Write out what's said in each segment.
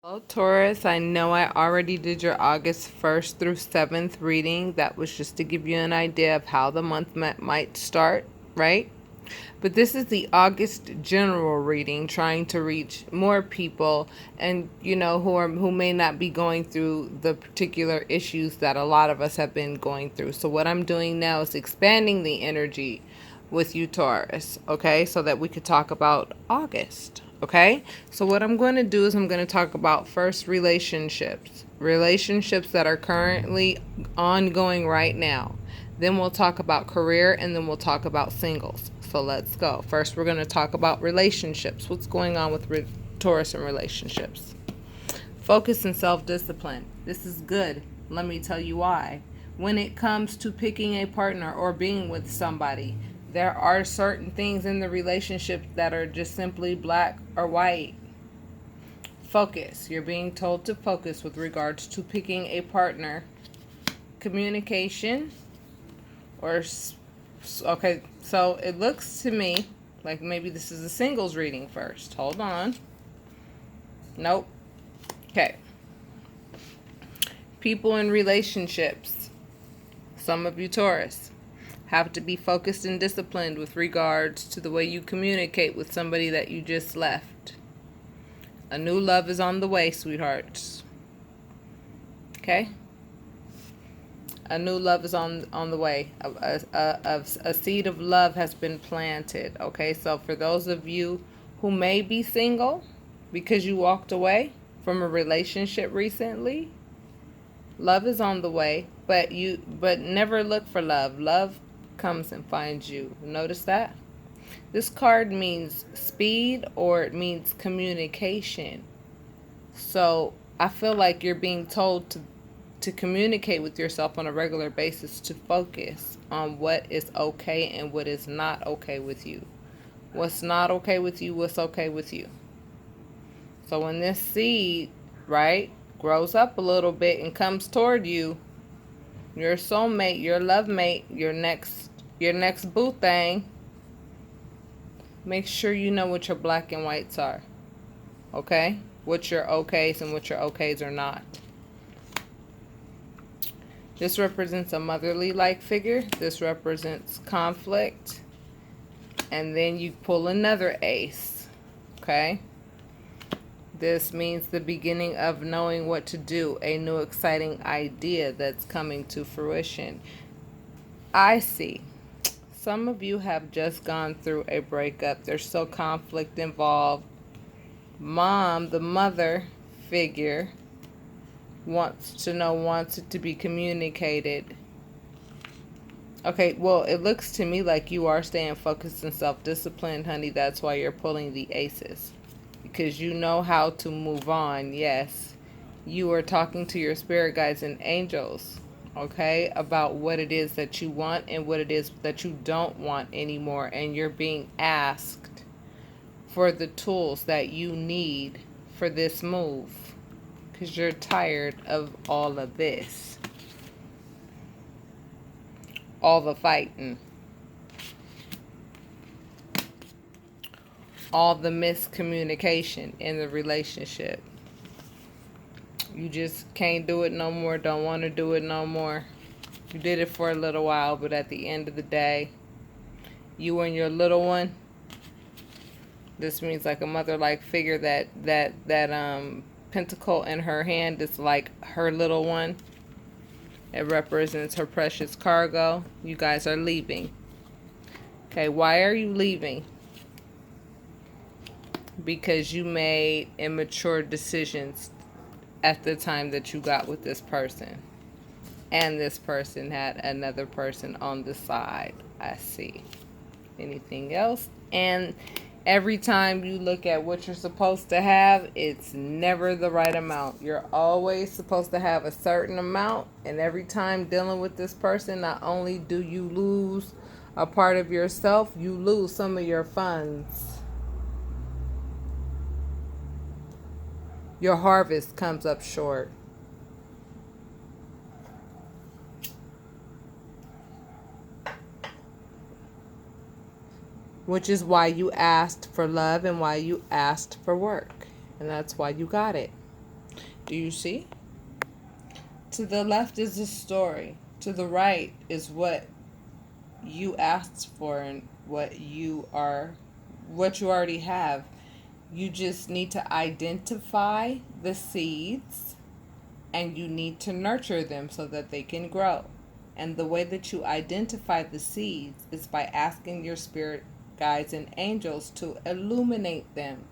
Hello, Taurus. I know I already did your August 1st through 7th reading. That was just to give you an idea of how the month might start, right? But this is the August general reading, trying to reach more people and who may not be going through the particular issues that a lot of us have been going through. So what I'm doing now is expanding the energy with you, Taurus, okay? So that we could talk about August. Okay, so what I'm going to do is I'm going to talk about first relationships that are currently ongoing right now. Then we'll talk about career, and then we'll talk about singles. So let's go. First, we're going to talk about relationships. What's going on with Taurus and relationships? Focus and self-discipline. This is good. Let me tell you why. When it comes to picking a partner or being with somebody, there are certain things in the relationship that are just simply black or white. Focus. You're being told to focus with regards to picking a partner. Communication. Okay, so it looks to me like maybe this is a singles reading first. Hold on. Nope. Okay. People in relationships. Some of you Taurus have to be focused and disciplined with regards to the way you communicate with somebody that you just left. A new love is on the way, sweethearts. Okay? A new love is on the way. A seed of love has been planted. Okay? So for those of you who may be single because you walked away from a relationship recently, love is on the way, but never look for love. Love comes and finds you. Notice that? This card means speed, or it means communication. So I feel like you're being told to communicate with yourself on a regular basis, to focus on what is okay and what is not okay with you. What's not okay with you, what's okay with you. So when this seed, right, grows up a little bit and comes toward you, your soulmate, your love mate, your next boo thing, make sure you know what your black and whites are. Okay? What your okays and what your okays are not. This represents a motherly-like figure. This represents conflict. And then you pull another ace. Okay? This means the beginning of knowing what to do, a new exciting idea that's coming to fruition. I see. Some of you have just gone through a breakup. There's still conflict involved. Mom, the mother figure, wants it to be communicated. Okay, well, it looks to me like you are staying focused and self-disciplined, honey. That's why you're pulling the aces. Because you know how to move on. Yes, you are talking to your spirit guides and angels, okay, about what it is that you want and what it is that you don't want anymore. And you're being asked for the tools that you need for this move, because you're tired of all of this, all the fighting, all the miscommunication in the relationship. You just can't do it no more, don't want to do it no more. You did it for a little while, but at the end of the day, you and your little one, this means like a mother-like figure, that pentacle in her hand is like her little one. It represents her precious cargo. You guys are leaving. Okay, why are you leaving? Because you made immature decisions at the time that you got with this person. And this person had another person on the side. I see. Anything else? And every time you look at what you're supposed to have, it's never the right amount. You're always supposed to have a certain amount. And every time dealing with this person, not only do you lose a part of yourself, you lose some of your funds. Your harvest comes up short. Which is why you asked for love and why you asked for work. And that's why you got it. Do you see? To the left is the story. To the right is what you asked for and what you already have. You just need to identify the seeds and you need to nurture them so that they can grow. And the way that you identify the seeds is by asking your spirit guides and angels to illuminate them.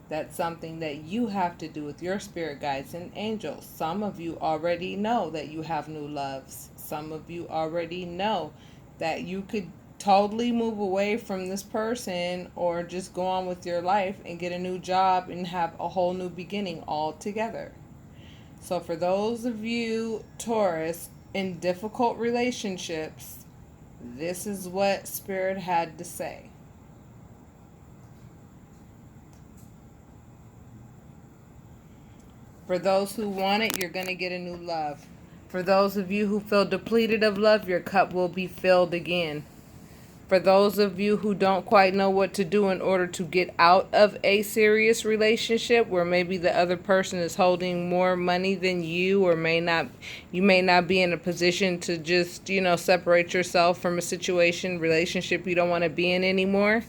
That's something that you have to do with your spirit guides and angels. Some of you already know that you have new loves. Some of you already know that you could totally move away from this person or just go on with your life and get a new job and have a whole new beginning altogether. So for those of you, Taurus, in difficult relationships, this is what Spirit had to say. For those who want it, you're going to get a new love. For those of you who feel depleted of love, your cup will be filled again. For those of you who don't quite know what to do in order to get out of a serious relationship where maybe the other person is holding more money than you, or you may not be in a position to just, separate yourself from a relationship you don't want to be in anymore.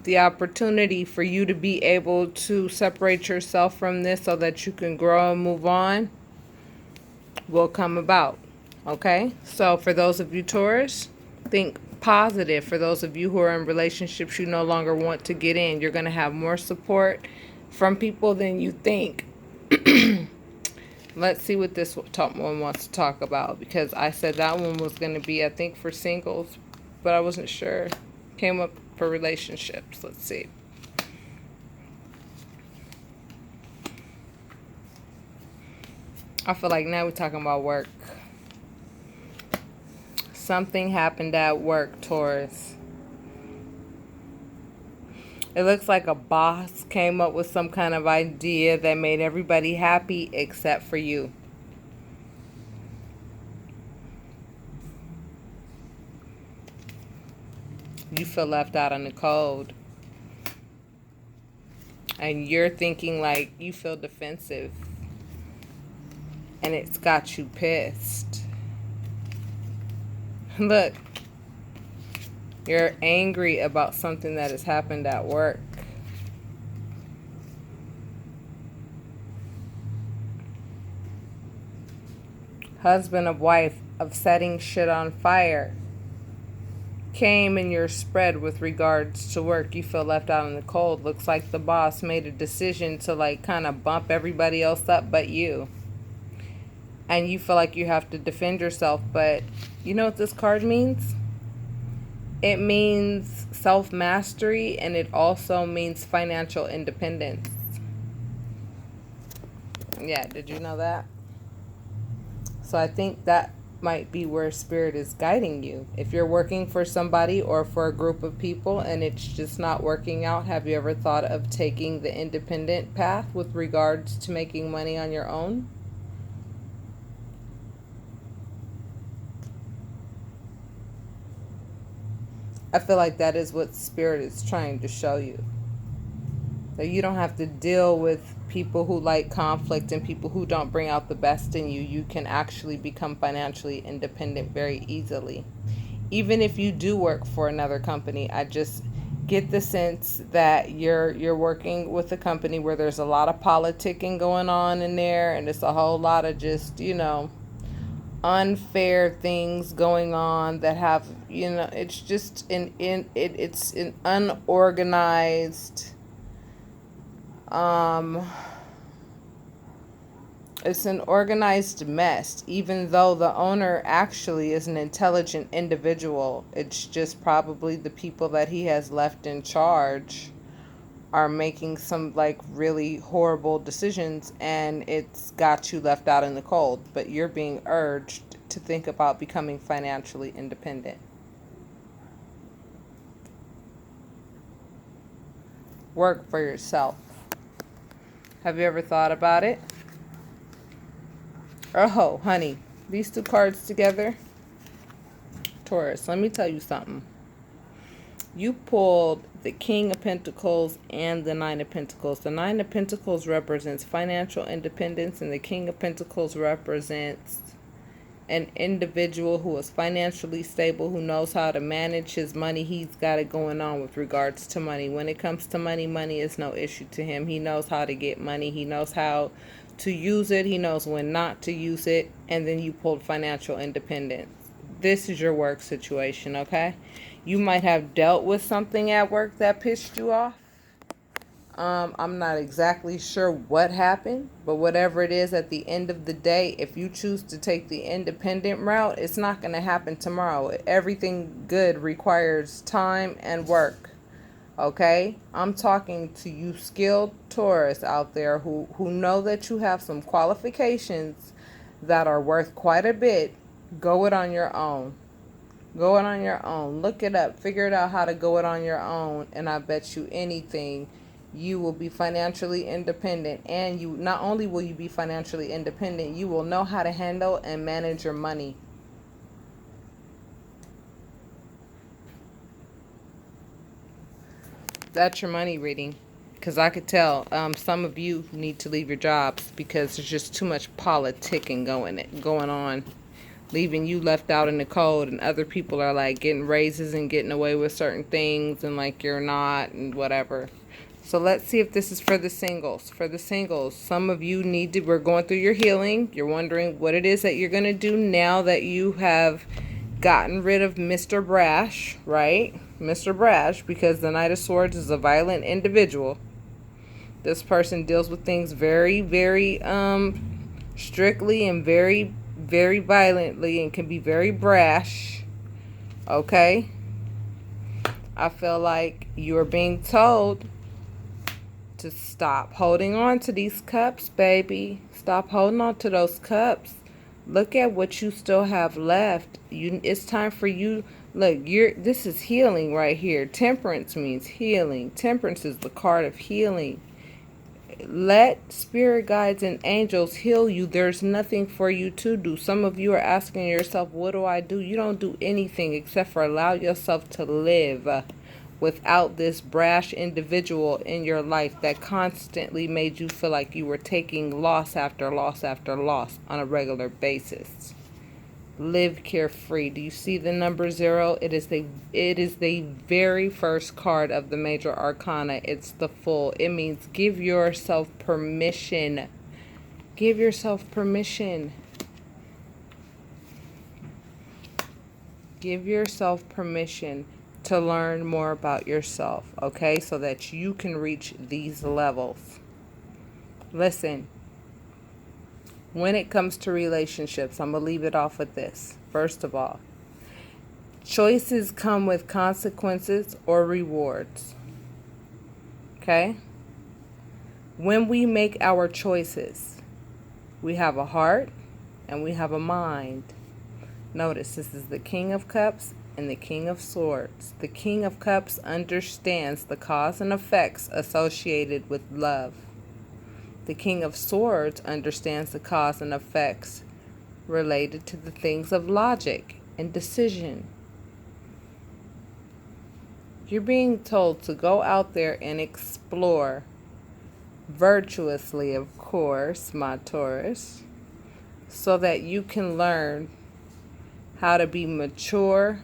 The opportunity for you to be able to separate yourself from this so that you can grow and move on will come about. Okay? So for those of you Taurus, think positive. For those of you who are in relationships you no longer want to get in, you're going to have more support from people than you think. Let's see what this one wants to talk about, because I said that one was going to be, I think, for singles, but I wasn't sure. Came up for relationships. Let's see. I feel like now we're talking about work. Something happened at work, Taurus. It looks like a boss came up with some kind of idea that made everybody happy except for you. You feel left out in the cold. And you're thinking like you feel defensive. And it's got you pissed. Look. You're angry about something that has happened at work. Husband of wife of setting shit on fire came in your spread with regards to work. You feel left out in the cold. Looks like the boss made a decision to kind of bump everybody else up but you. And you feel like you have to defend yourself. But you know what this card means? It means self-mastery, and it also means financial independence. Yeah, did you know that? So I think that might be where Spirit is guiding you. If you're working for somebody or for a group of people and it's just not working out, have you ever thought of taking the independent path with regards to making money on your own? I feel like that is what Spirit is trying to show you. That you don't have to deal with people who like conflict and people who don't bring out the best in you. You can actually become financially independent very easily. Even if you do work for another company, I just get the sense that you're working with a company where there's a lot of politicking going on in there, and it's a whole lot of just, unfair things going on that have, it's just it's an unorganized, it's an organized mess, even though the owner actually is an intelligent individual. It's just probably the people that he has left in charge are making some really horrible decisions, and it's got you left out in the cold. But you're being urged to think about becoming financially independent. Work for yourself. Have you ever thought about it? Oh, honey, these two cards together. Taurus, let me tell you something. You pulled the King of Pentacles and the Nine of Pentacles. The Nine of Pentacles represents financial independence, and the King of Pentacles represents an individual who is financially stable, who knows how to manage his money. He's got it going on with regards to money. When it comes to money, money is no issue to him. He knows how to get money. He knows how to use it. He knows when not to use it. And then you pulled financial independence. This is your work situation, okay? You might have dealt with something at work that pissed you off. I'm not exactly sure what happened, but whatever it is, at the end of the day, if you choose to take the independent route, it's not going to happen tomorrow. Everything good requires time and work. Okay? I'm talking to you skilled Taurus out there who know that you have some qualifications that are worth quite a bit. Go it on your own. Go it on your own. Look it up. Figure it out how to go it on your own. And I bet you anything, you will be financially independent. And you not only will you be financially independent, you will know how to handle and manage your money. That's your money reading. Because I could tell some of you need to leave your jobs because there's just too much politicking going on. Leaving you left out in the cold, and other people are like getting raises and getting away with certain things, and like you're not, and whatever. So let's see if this is for the singles. For the singles, some of you we're going through your healing. You're wondering what it is that you're going to do now that you have gotten rid of Mr. Brash, right? Mr. Brash, because the Knight of Swords is a violent individual. This person deals with things very, very strictly and very, very violently, and can be very brash. Okay? I feel like you're being told to stop holding on to these cups, baby. Stop holding on to those cups. Look at what you still have left. It's time for you. Look, this is healing right here. Temperance means healing. Temperance is the card of healing. Let spirit guides and angels heal you. There's nothing for you to do. Some of you are asking yourself, what do I do? You don't do anything except for allow yourself to live without this brash individual in your life that constantly made you feel like you were taking loss after loss after loss on a regular basis. Live carefree. Do you see the number 0? It is the very first card of the major arcana. It's the Fool. It means give yourself permission. Give yourself permission. Give yourself permission to learn more about yourself, okay? So that you can reach these levels. Listen. When it comes to relationships, I'm going to leave it off with this. First of all, choices come with consequences or rewards. Okay? When we make our choices, we have a heart and we have a mind. Notice this is the King of Cups and the King of Swords. The King of Cups understands the cause and effects associated with love. The King of Swords understands the cause and effects related to the things of logic and decision. You're being told to go out there and explore virtuously, of course, my Taurus, so that you can learn how to be mature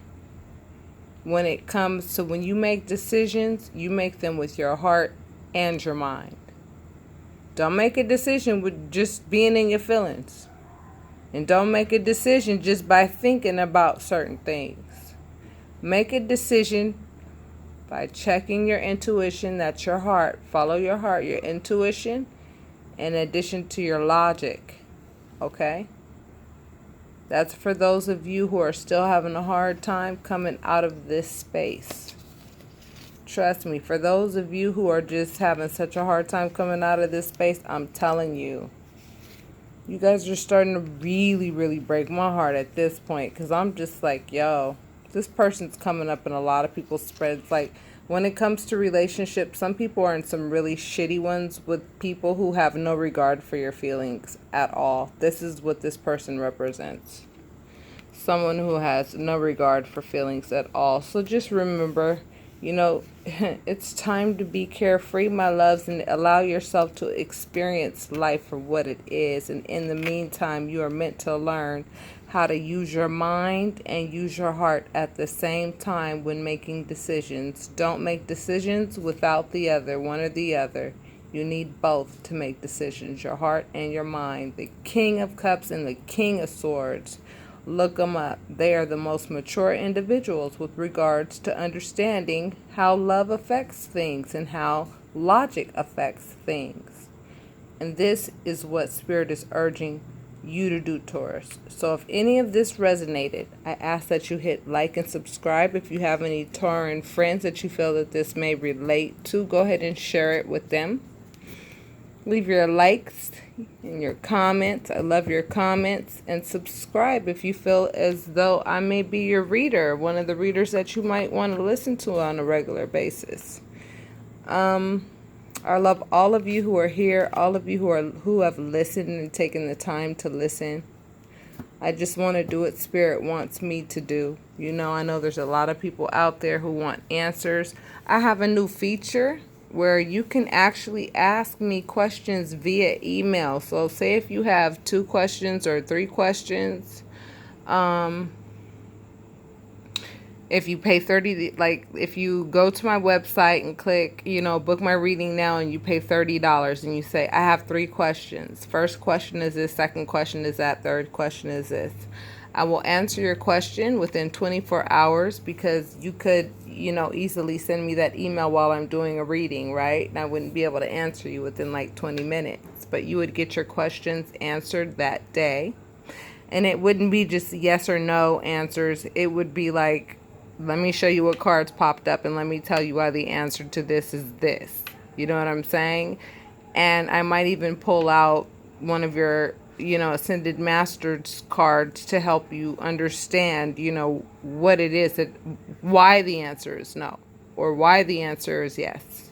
when it comes to when you make decisions, you make them with your heart and your mind. Don't make a decision with just being in your feelings. And don't make a decision just by thinking about certain things. Make a decision by checking your intuition. That's your heart. Follow your heart, your intuition, in addition to your logic. Okay? That's for those of you who are still having a hard time coming out of this space. Trust me, for those of you who are just having such a hard time coming out of this space, I'm telling you, you guys are starting to really, really break my heart at this point. Because I'm just like, yo, this person's coming up in a lot of people's spreads. Like, when it comes to relationships, some people are in some really shitty ones with people who have no regard for your feelings at all. This is what this person represents. Someone who has no regard for feelings at all. So just remember, You know, it's time to be carefree, my loves, and allow yourself to experience life for what it is. And in the meantime, you are meant to learn how to use your mind and use your heart at the same time when making decisions. Don't make decisions without the other, one or the other. You need both to make decisions, your heart and your mind. The King of Cups and the King of Swords. Look them up. They are the most mature individuals with regards to understanding how love affects things and how logic affects things. And this is what Spirit is urging you to do, Taurus. So if any of this resonated, I ask that you hit like and subscribe. If you have any Tauran friends that you feel that this may relate to, go ahead and share it with them. Leave your likes and your comments. I love your comments. And subscribe if you feel as though I may be your reader, one of the readers that you might want to listen to on a regular basis. I love all of you who are here, all of you who have listened and taken the time to listen. I just want to do what Spirit wants me to do. You know, I know there's a lot of people out there who want answers. I have a new feature where you can actually ask me questions via email. So say if you have 2 questions or 3 questions, if you pay 30, like if you go to my website and click, you know, book my reading now, and you pay $30 and you say, I have 3 questions. First question is this, second question is that, third question is this. I will answer your question within 24 hours because you could, you know, easily send me that email while I'm doing a reading, right? And I wouldn't be able to answer you within like 20 minutes, but you would get your questions answered that day. And it wouldn't be just yes or no answers. It would be like, let me show you what cards popped up and let me tell you why the answer to this is this. You know what I'm saying? And I might even pull out one of your, you know, Ascended Masters cards to help you understand, you know, what it is, that why the answer is no or why the answer is yes.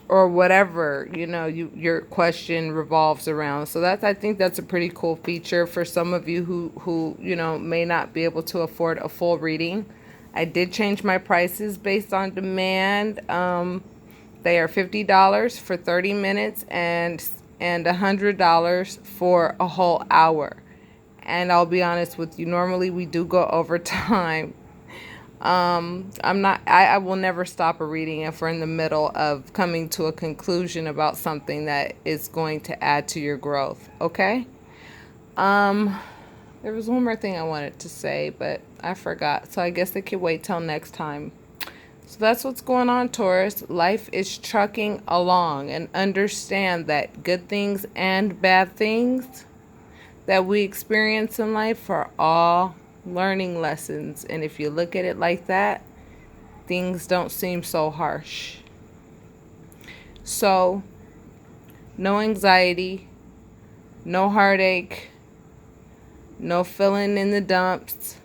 Or whatever, you know, your question revolves around. So I think that's a pretty cool feature for some of you who, you know, may not be able to afford a full reading. I did change my prices based on demand. They are $50 for 30 minutes and $100 for a whole hour. And I'll be honest with you, normally we do go over time. I will never stop a reading if we're in the middle of coming to a conclusion about something that is going to add to your growth. Okay? There was one more thing I wanted to say, but I forgot. So I guess it could wait till next time. So that's what's going on, Taurus. Life is trucking along, and understand that good things and bad things that we experience in life are all learning lessons. And if you look at it like that, things don't seem so harsh. So no anxiety, no heartache, no feeling in the dumps.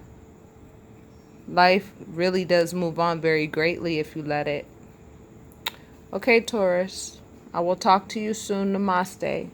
Life really does move on very greatly if you let it. Okay, Taurus, I will talk to you soon. Namaste.